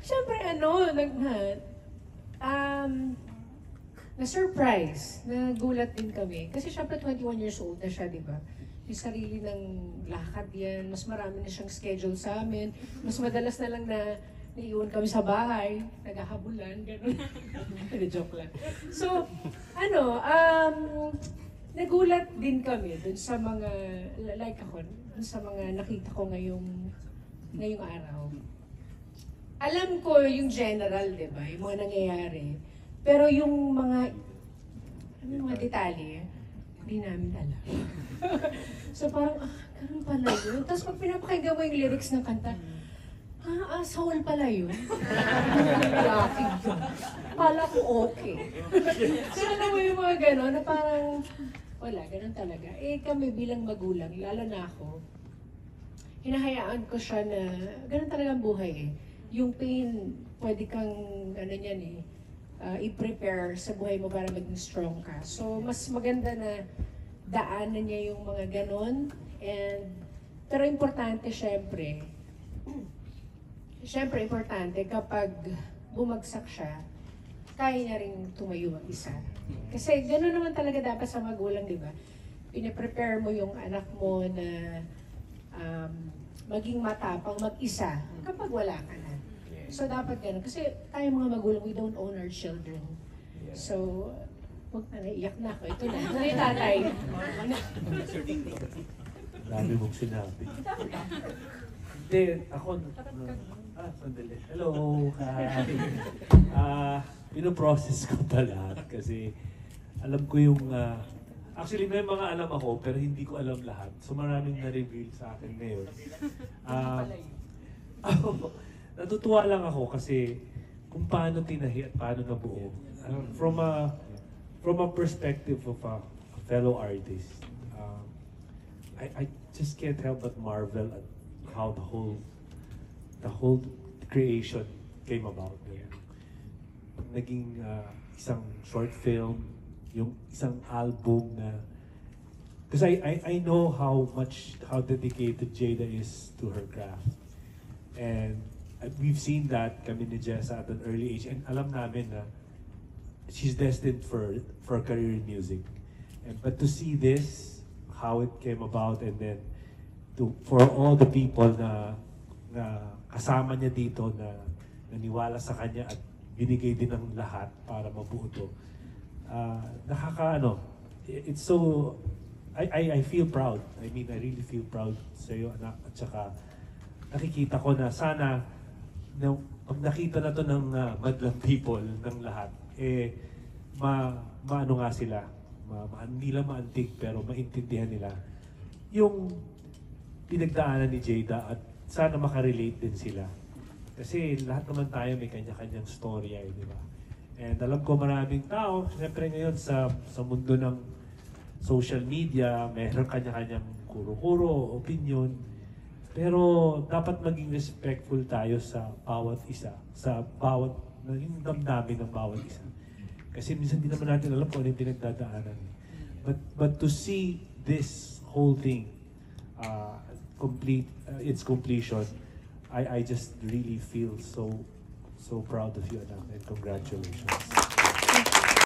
Siyempre, na-surprise, nagulat din kami. Kasi siyempre 21 years old na siya, di ba? May sarili ng lakad yan, mas marami na siyang schedule sa amin. Mas madalas na lang na naiiwan kami sa bahay, naghahabulan, gano'n. Joke lang. So, nagulat din kami dun sa mga, like ako, dun sa mga nakita ko ngayong araw. Alam ko yung general, di ba? Yung mga nangyayari. Pero yung mga detalye, hindi namin alam. So parang, ganun pala yun. Tapos pag pinapakinggan mo yung lyrics ng kanta, soul pala yun. Laughing yun. Kala ko okay. So alam mo yung mga gano'n na parang, wala, ganun talaga. Eh kami bilang magulang, lalo na ako, hinahayaan ko siya na, ganun talaga ang buhay eh. Yung pain, pwede kang, i-prepare sa buhay mo para maging strong ka. So, mas maganda na daanan niya yung mga ganon. Pero importante, syempre, importante kapag bumagsak siya, kaya niya rin tumayo mag-isa. Kasi gano'n naman talaga dapat sa magulang, di ba? Pine-prepare mo yung anak mo na maging matapang mag-isa kapag wala ka na. So dapat ganun. Kasi tayo mga magulang, we don't own our children. So, huwag na, naiyak na ako. Ito na. Ano yung tatay? Dami mong sinabi. Hindi, ako... sandali. Hello, pinoprocess ko pa lahat kasi alam ko yung... actually, may mga alam ako pero hindi ko alam lahat. So maraming na-reveal sa akin ngayon. Natutuwa lang ako kasi kung paano tinahi at paano nabuo. From a perspective of a fellow artist, I just can't help but marvel at how the whole creation came about. Naging isang short film, yung isang album na because I know how dedicated Jada is to her craft. And we've seen that kami ni Jessa at an early age, and alam namin na she's destined for a career in music. But to see this, how it came about, and then for all the people na kasama niya dito na naniwala sa kanya at binigay din ng lahat para mabuo to. It's so, I feel proud. I mean, I really feel proud sa iyo, anak. At saka, nakikita ko na sana, pag nakita na to ng madlang people, ng lahat, maano nga sila, hindi lang maantig, pero maintindihan nila yung pinagdaanan ni Jada at sana makarelate din sila. Kasi lahat naman tayo may kanya-kanyang storya, di ba? And alam ko maraming tao, siyempre ngayon sa mundo ng social media, mayroon kanya-kanyang kuro-kuro, opinion. Pero dapat maging respectful tayo sa bawat isa, sa bawat yung damdamin ng bawat isa. Kasi minsan hindi naman natin alam kung ano yung pinagdadaanan. But to see this whole thing its completion, I just really feel so proud of you, anak, and congratulations.